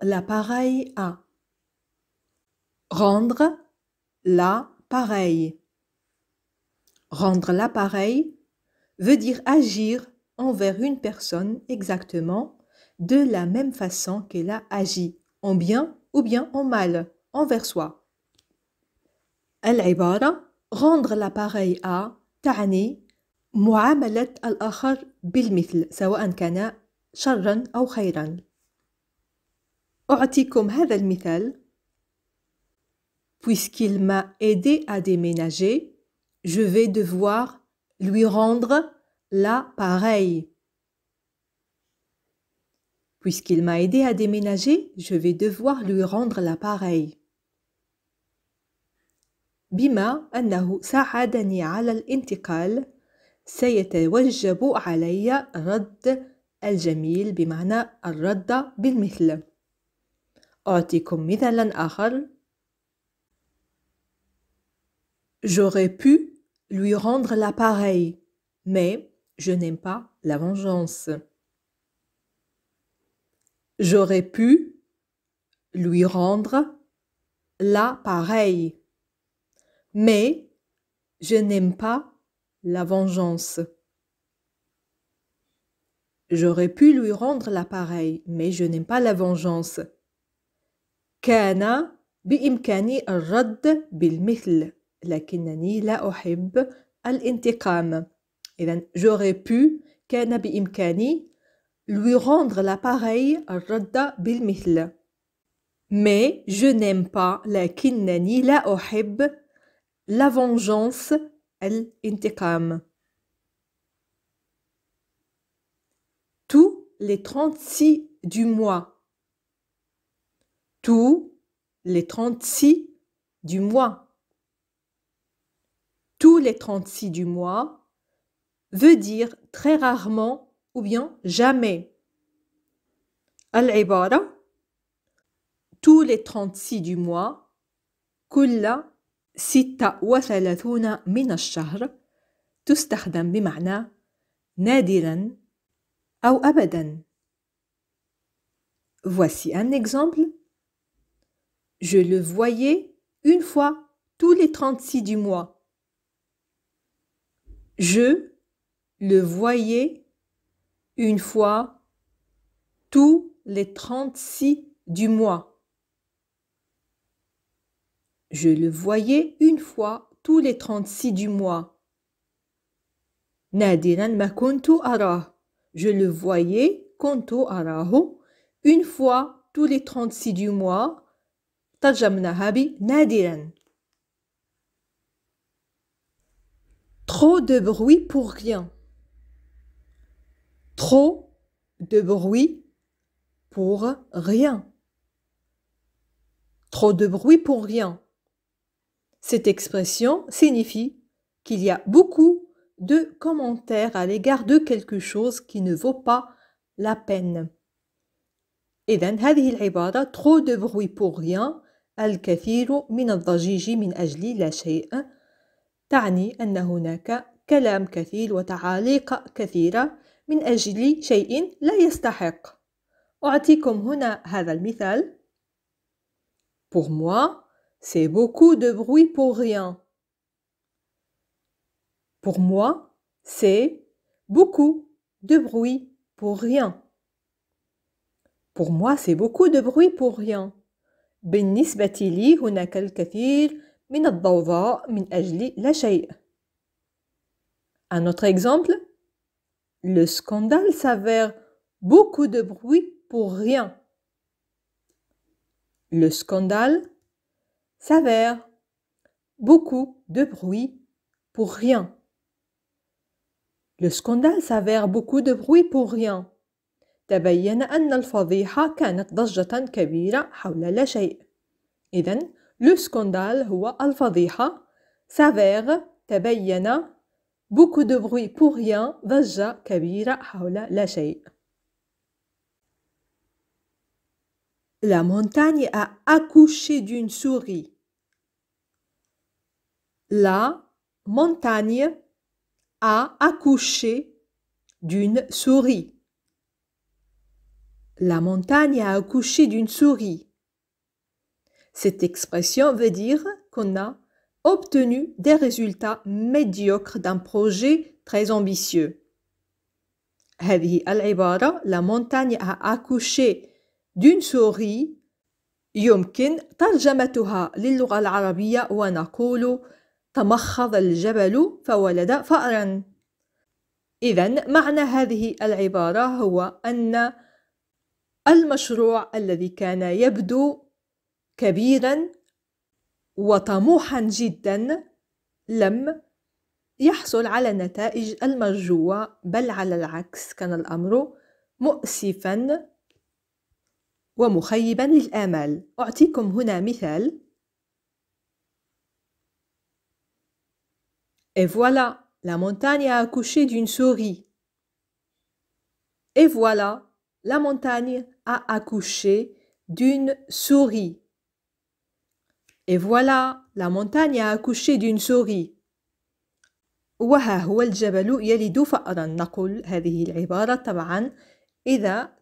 l'appareil à. Rendre l'appareil. Rendre l'appareil veut dire agir envers une personne exactement de la même façon qu'elle a agi, en bien ou bien en mal, envers soi. العبارة rendre l'appareil à تعني معاملة الآخر بالمثل سواء كان شرا أو خيرا. أعطيكم هذا المثال. Puisqu'il m'a aidé à déménager, je vais devoir lui rendre l'appareil. Puisqu'il m'a aidé à déménager, je vais devoir lui rendre l'appareil. بما أنه ساعدني على الانتقال سيتوجب علي رد الجميل بمعنى الرد بالمثل. أعطيكم مثالا آخر. J'aurais pu lui rendre l'appareil, mais je n'aime pas la vengeance. J'aurais pu lui rendre l'appareil, mais je n'aime pas la vengeance. J'aurais pu lui rendre l'appareil, mais je n'aime pas la vengeance. كان بإمكاني الرد بالمثل لكنني لا أحب الانتقام. إذن j'aurais pu كان بإمكاني lui rendre l'appareil الرد بالمثل. Mais je n'aime pas لكنني لا أحب la vengeance الانتقام. Tous les 36 du mois. Tous les 36 du mois. Tous les 36 du mois veut dire très rarement ou bien jamais. العبارة tous les 36 du mois كل 36 من الشهر تستخدم بمعنى نادرا أو أبدا. Voici un exemple. Je le voyais une fois tous les 36 du mois. Je le voyais une fois tous les 36 du mois. Je le voyais une fois tous les 36 du mois. نادرا ما كنت أراه. Je le voyais كنت أراه une fois tous les 36 du mois. ترجمناها بنادرا. Trop de bruit pour rien. Trop de bruit pour rien. Trop de bruit pour rien. Cette expression signifie qu'il y a beaucoup de commentaires à l'égard de quelque chose qui ne vaut pas la peine. إذن هذه العبارة trop de bruit pour rien الكثير من الضجيج من أجل لا شيء تعني أن هناك كلام كثير وتعاليق كثيرة من أجل شيء لا يستحق. أعطيكم هنا هذا المثال. Pour moi, c'est beaucoup de bruit pour rien. Pour moi, c'est beaucoup de bruit pour rien. Pour moi, c'est beaucoup de bruit pour rien. بالنسبة لي هناك الكثير من الضوضاء من أجل لا شيء. Un autre exemple. Le scandale s'avère beaucoup de bruit pour rien. Le scandale s'avère beaucoup de bruit pour rien. Le scandale s'avère beaucoup de bruit pour rien. تبين أن الفضيحة كانت ضجة كبيرة حول لا شيء. إذن le scandale هو الفضيحة. s'avère تبين beaucoup de bruit pour rien ضجة كبيرة حول لا شيء. La montagne a accouché d'une souris. La montagne a accouché d'une souris. La montagne a accouché d'une souris. Cette expression veut dire qu'on a obtenu des résultats médiocres d'un projet très ambitieux. هذه العبارة la montagne a accouché d'une souris يمكن ترجمتها للغة العربية ونقول تمخض الجبل فولد فأرا. إذن معنى هذه العبارة هو أن المشروع الذي كان يبدو كبيرا وطموحا جدا لم يحصل على النتائج المرجوة، بل على العكس كان الأمر مؤسفا ومخيبا للآمال. أعطيكم هنا مثال. Et voilà, la montagne a accouché d'une souris. Et voilà, la montagne a accouché d'une souris. Et voilà, la montagne a accouché d'une souris. وها هو الجبل يلد فأرا. نقول هذه العبارة طبعا إذا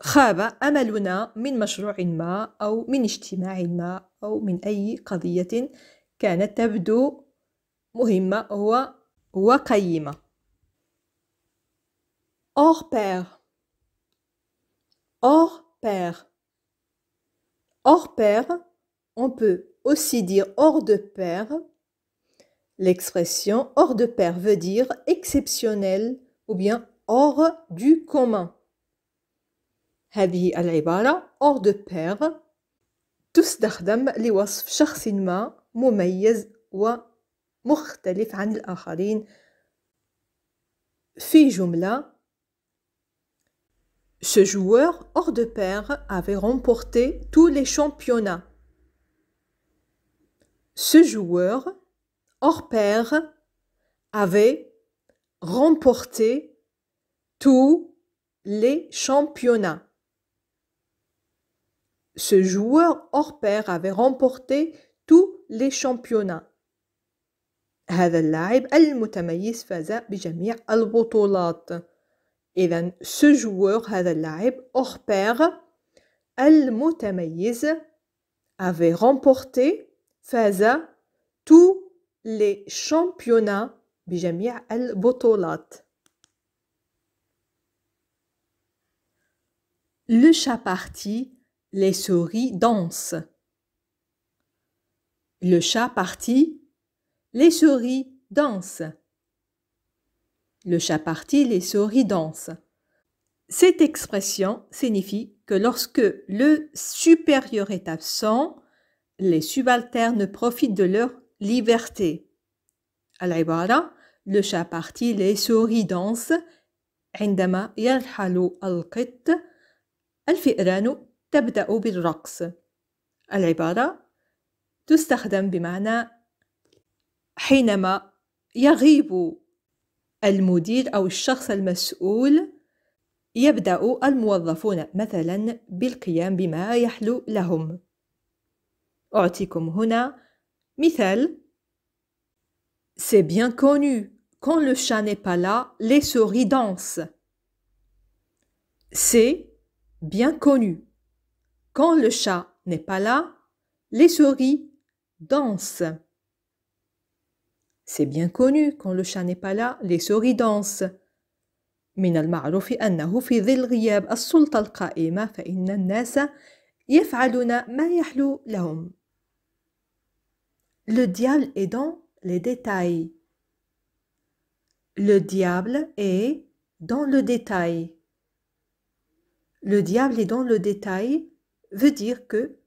خاب أملنا من مشروع ما أو من اجتماع ما أو من أي قضية كانت تبدو مهمة وقيمة. Hors pair. Hors pair. Hors pair, on peut aussi dire hors de pair. L'expression hors de pair veut dire exceptionnel ou bien hors du commun. هذه العبارة hors de pair تستخدم لوصف شخص ما مميز ومختلف عن الآخرين. في جملة: Ce joueur hors de pair avait remporté tous les championnats. Ce joueur hors pair avait remporté tous les championnats. Ce joueur hors pair avait remporté tous les championnats. هذا اللاعب المتميز فاز بجميع البطولات. إذن ce joueur هذا اللاعب hors pair المتميز avait remporté فاز tous les championnats بجميع البطولات. Le chat parti, les souris dansent. Le chat parti, les souris dansent. Le chat parti, les souris dansent. Cette expression signifie que lorsque le supérieur est absent, les subalternes profitent de leur liberté. العبارة: Le chat parti, les souris dansent. عندما يرحل القط الفئران تبدأ بالرقص. العبارة تستخدم بمعنى حينما يغيب المدير أو الشخص المسؤول يبدأ الموظفون مثلا بالقيام بما يحلو لهم. أعطيكم هنا مثال. C'est bien connu, quand le chat n'est pas là, les souris dansent. C'est bien connu, quand le chat n'est pas là, les souris dansent. C'est bien connu, quand le chat n'est pas là, les souris dansent. من المعروف أنه في ظل غياب السلطة القائمة فإن الناس يفعلون ما يحلو لهم. Le diable est dans les détails. Le diable est dans le détail. Le diable est dans le détail veut dire que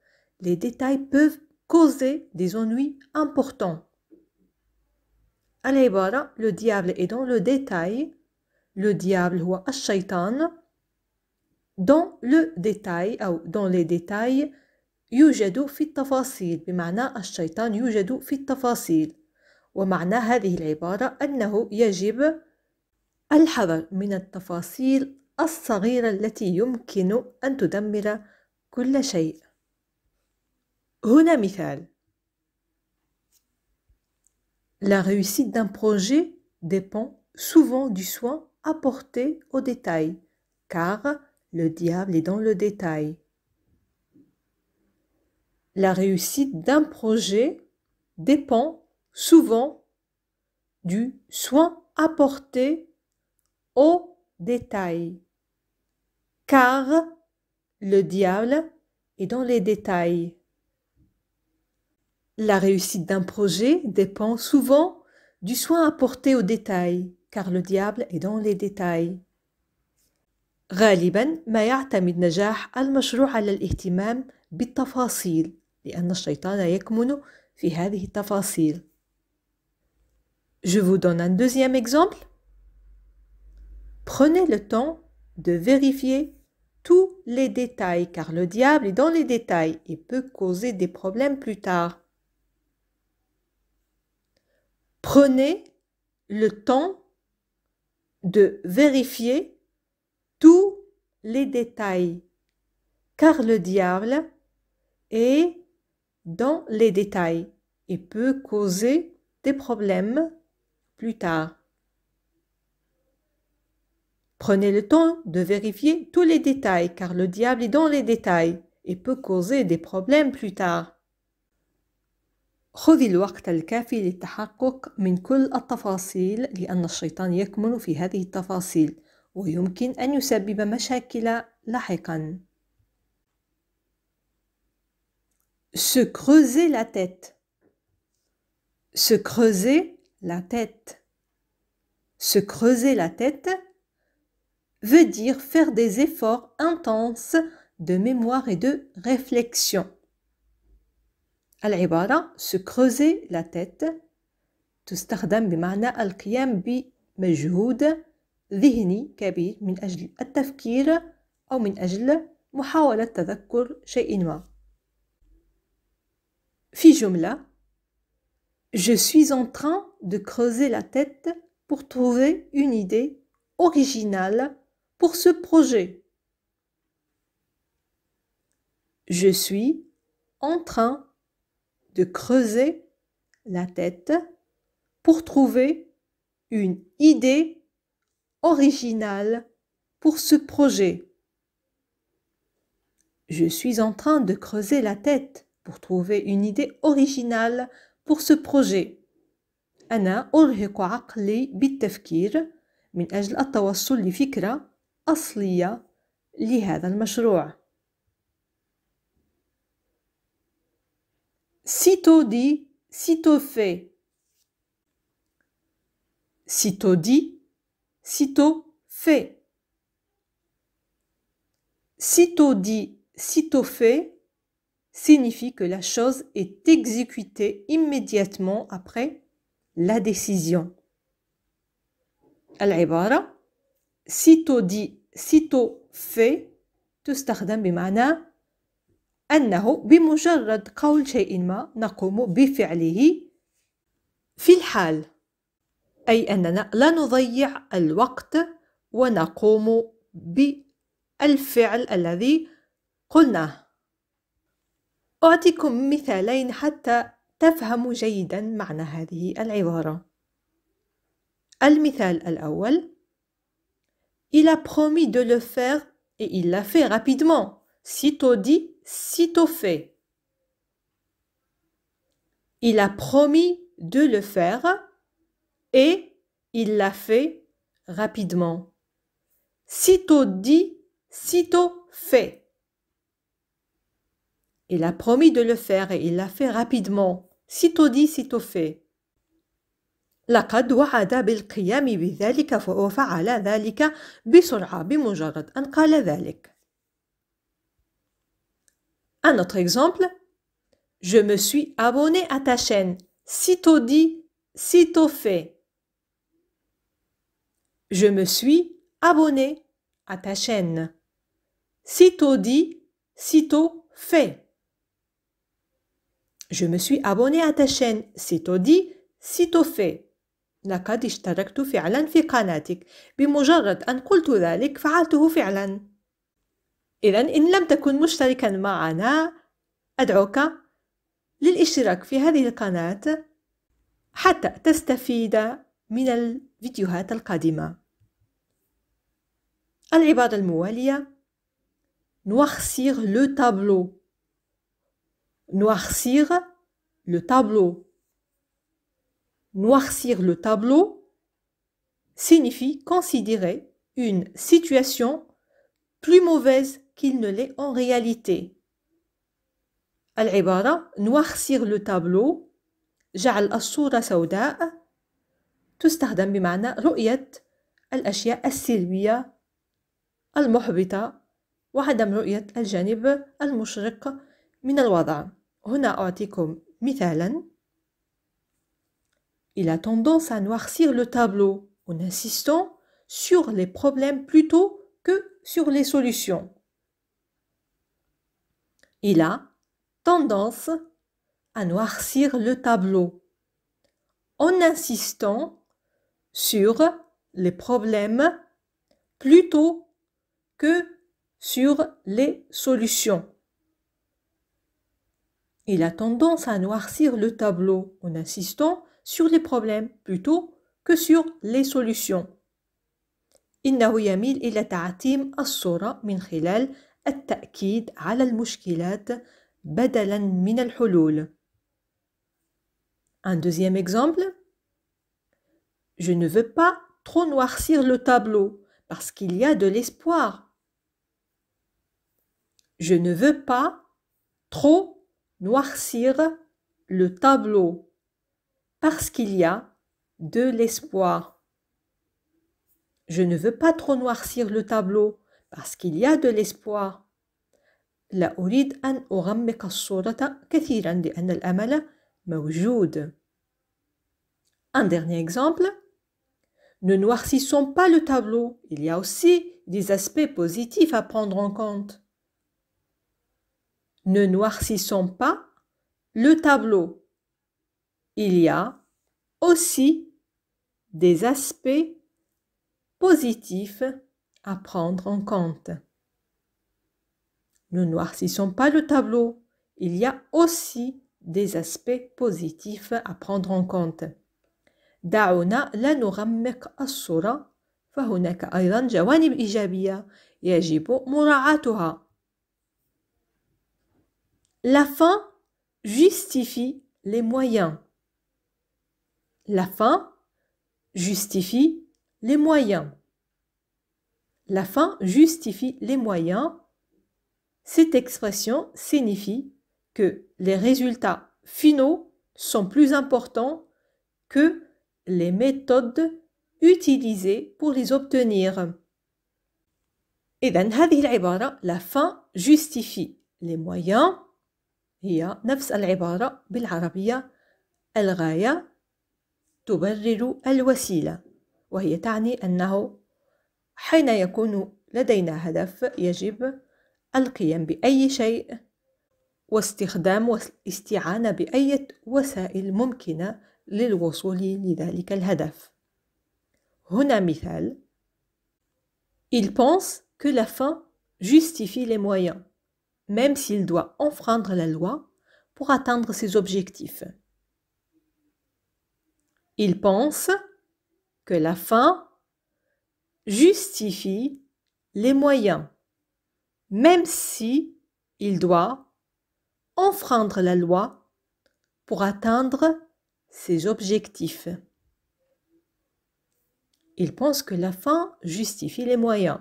les détails peuvent causer des ennuis importants. العبارة: Le diable est dans le détail. Le diable هو الشيطان. Dans le détail أو dans les détails يوجد في التفاصيل، بمعنى الشيطان يوجد في التفاصيل. ومعنى هذه العبارة أنه يجب الحذر من التفاصيل الصغيرة التي يمكن أن تدمر كل شيء. هنا مثال. La réussite d'un projet dépend souvent du soin apporté aux détails, car le diable est dans le détail. La réussite d'un projet dépend souvent du soin apporté aux détails, car le diable est dans les détails. La réussite d'un projet dépend souvent du soin apporté aux détails, car le diable est dans les détails. غالباً ما يعتمد نجاح المشروع على الاهتمام بالتفاصيل، لأن الشيطان يكمن في هذه التفاصيل. Je vous donne un deuxième exemple. Prenez le temps de vérifier tous les détails, car le diable est dans les détails et peut causer des problèmes plus tard. Prenez le temps de vérifier tous les détails, car le diable est dans les détails et peut causer des problèmes plus tard. Prenez le temps de vérifier tous les détails, car le diable est dans les détails et peut causer des problèmes plus tard. خذي الوقت الكافي للتحقق من كل التفاصيل، لأن الشيطان يكمن في هذه التفاصيل ويمكن أن يسبب مشاكل لاحقاً. Se creuser la tête. Se creuser la tête. Se creuser la tête veut dire faire des efforts intenses de mémoire et de réflexion. العبارة se creuser la tête تستخدم بمعنى القيام بمجهود ذهني كبير من أجل التفكير أو من أجل محاولة تذكر شيء ما. في جملة Je suis en train de creuser la tête pour trouver une idée originale pour ce projet. Je suis en train de creuser la tête pour trouver une idée originale pour ce projet. Je suis en train de creuser la tête pour trouver une idée originale pour ce projet. أنا أرهق عقلي بالتفكير من أجل التوصل لفكرة أصلية لهذا المشروع. Sitôt dit, sitôt fait. Sitôt dit, sitôt fait. Sitôt dit, sitôt fait signifie que la chose est exécutée immédiatement après la décision. العبارة sitôt dit, sitôt fait تستخدم بمعنى أنه بمجرد قول شيء ما نقوم بفعله في الحال، أي أننا لا نضيع الوقت ونقوم بالفعل الذي قلناه. أعطيكم مثالين حتى تفهموا جيدا معنى هذه العبارة. المثال الأول Il a promis de le faire et il l'a fait rapidement. Sitôt dit, sitôt fait. Il a promis de le faire et il l'a fait rapidement. Sitôt dit, sitôt fait. Il a promis de le faire et il l'a fait rapidement. Sitôt dit, sitôt fait. لقد وعد بالقيام بذلك وفعل ذلك بسرعة بمجرد أن قال ذلك. Un autre exemple. Je me suis abonné à ta chaîne. Sitôt dit, sitôt fait. Je me suis abonné à ta chaîne. Sitôt dit, sitôt fait. Je me suis abonné à ta chaîne. Sitôt dit, sitôt fait. لقد اشتركت فعلا في قناتك. بمجرد أن قلت ذلك فعلته فعلا. إذن إن لم تكن مشتركا معنا أدعوك للاشتراك في هذه القناة حتى تستفيد من الفيديوهات القادمة. العبارة الموالية noircir le tableau. Noircir le tableau. Noircir le tableau signifie considérer une situation plus mauvaise qu'il ne l'est en réalité. العبارة noircir le tableau جعل الصورة سوداء تستخدم بمعنى رؤية الأشياء السلبية المحبطة وعدم رؤية الجانب المشرق من الوضع. هنا أعطيكم مثالا. Il a tendance à noircir le tableau en insistant sur les problèmes plutôt que sur les solutions. Il a tendance à noircir le tableau en insistant sur les problèmes plutôt que sur les solutions. Il a tendance à noircir le tableau en insistant sur les problèmes plutôt que sur les solutions. إنه يميل إلى تعتيم الصورة من خلال التأكيد على المشكلات بدلاً من الحلول. Un deuxième exemple. Je ne veux pas trop noircir le tableau parce qu'il y a de l'espoir. Je ne veux pas trop noircir le tableau parce qu'il y a de l'espoir. Je ne veux pas trop noircir le tableau parce qu'il y a de l'espoir. لا أريد أن أغمق الصورة كثيرا لأن الأمل موجود. Un dernier exemple. Ne noircissons pas le tableau. Il y a aussi des aspects positifs à prendre en compte. Ne noircissons pas le tableau. Il y a aussi des aspects positifs à prendre en compte. Ne noircissons pas le tableau. Il y a aussi des aspects positifs à prendre en compte. دعونا لا نغمق الصورة فهناك أيضا جوانب إيجابية يجب مراعاتها. La fin justifie les moyens. La fin justifie les moyens. La fin justifie les moyens. Cette expression signifie que les résultats finaux sont plus importants que les méthodes utilisées pour les obtenir. إذن هذه العبارة la fin justifie les moyens هي نفس العبارة بالعربية الغاية تبرر الوسيلة، وهي تعني أنه حين يكون لدينا هدف يجب القيام بأي شيء واستخدام والاستعانة بأي وسائل ممكنة للوصول لذلك الهدف. هنا مثال. Il pense que la fin justifie les moyens, même s'il doit enfreindre la loi pour atteindre ses objectifs. Il pense que la fin justifie les moyens, même si il doit enfreindre la loi pour atteindre ses objectifs. Il pense que la fin justifie les moyens,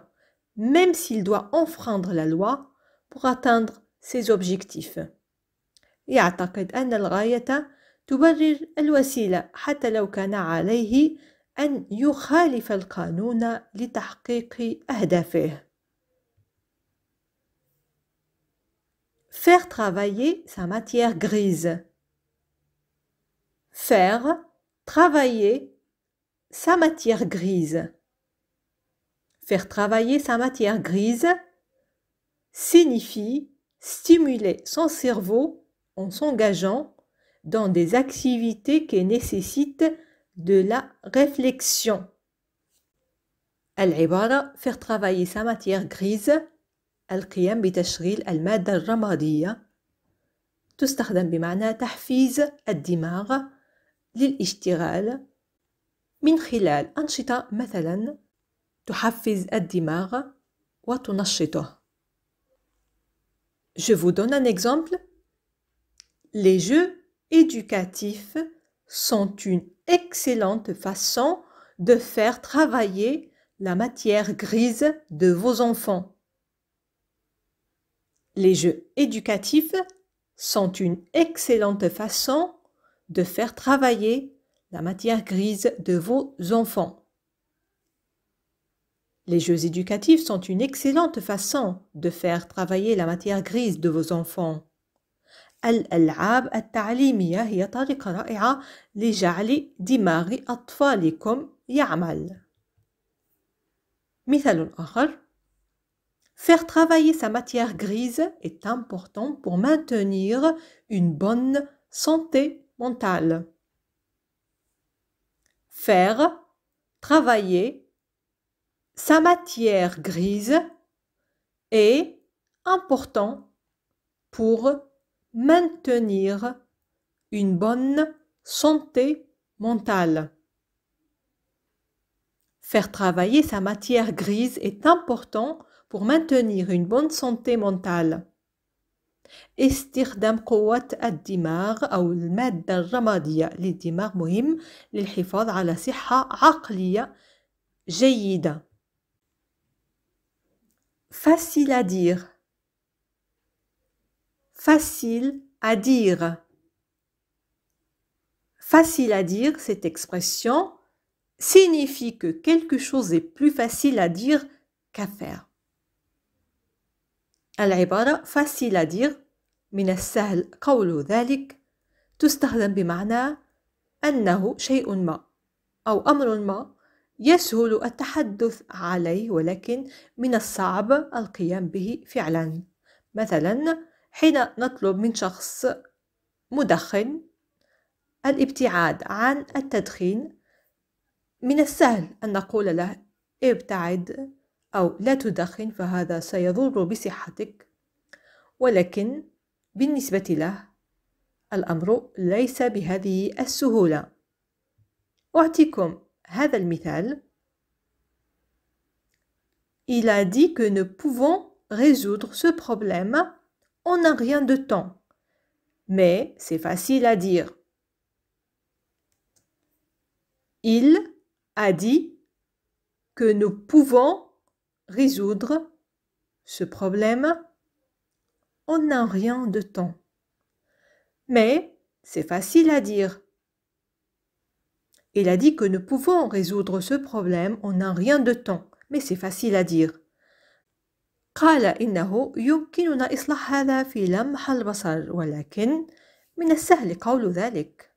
même s'il doit enfreindre la loi pour atteindre ses objectifs. يعتقد أن الغاية تبرر الوسيلة حتى لو كان عليه أن يخالف القانون لتحقيق أهدافه. Faire travailler sa matière grise. Faire travailler sa matière grise. Faire travailler sa matière grise signifie stimuler son cerveau en s'engageant dans des activités qui nécessitent de la réflexion. العبارة faire travailler sa matière grise القيام بتشغيل المادة الرمادية تستخدم بمعنى تحفيز الدماغ للاشتغال من خلال أنشطة مثلا تحفز الدماغ وتنشطه. Je vous donne un exemple. Les jeux éducatifs sont une excellente façon de faire travailler la matière grise de vos enfants. Les jeux éducatifs sont une excellente façon de faire travailler la matière grise de vos enfants. Les jeux éducatifs sont une excellente façon de faire travailler la matière grise de vos enfants. الألعاب التعليمية هي طريقة رائعة لجعل دماغ أطفالكم يعمل. مثال آخر. Faire travailler sa matière grise est important pour maintenir une bonne santé mentale. Faire travailler sa matière grise est important pour maintenir une bonne santé mentale. Faire travailler sa matière grise est important pour maintenir une bonne santé mentale. استخدام قوة الدماغ أو المادة الرمادية للدماغ مهم للحفاظ على صحة عقلية جيدة. Facile à dire. Facile à dire. Facile à dire, cette expression signifie que quelque chose est plus facile à dire qu'à faire. العبارة facile à dire من السهل قول ذلك تستخدم بمعنى أنه شيء ما أو أمر ما يسهل التحدث عليه ولكن من الصعب القيام به فعلا. مثلا حين نطلب من شخص مدخن الابتعاد عن التدخين من السهل أن نقول له ابتعد أو لا تدخن فهذا سيضر بصحتك، ولكن بالنسبة له الأمر ليس بهذه السهولة. أعطيكم هذا المثال. Il a dit que nous pouvons résoudre ce problème en un rien de temps, mais c'est facile à dire. Il a dit que nous pouvons résoudre ce problème en un rien de temps. Mais c'est facile à dire. Il a dit que nous pouvons résoudre ce problème en un rien de temps. Mais c'est facile à dire. قال إنه يمكننا إصلاح هذا في لمح البصر ولكن من السهل قول ذلك.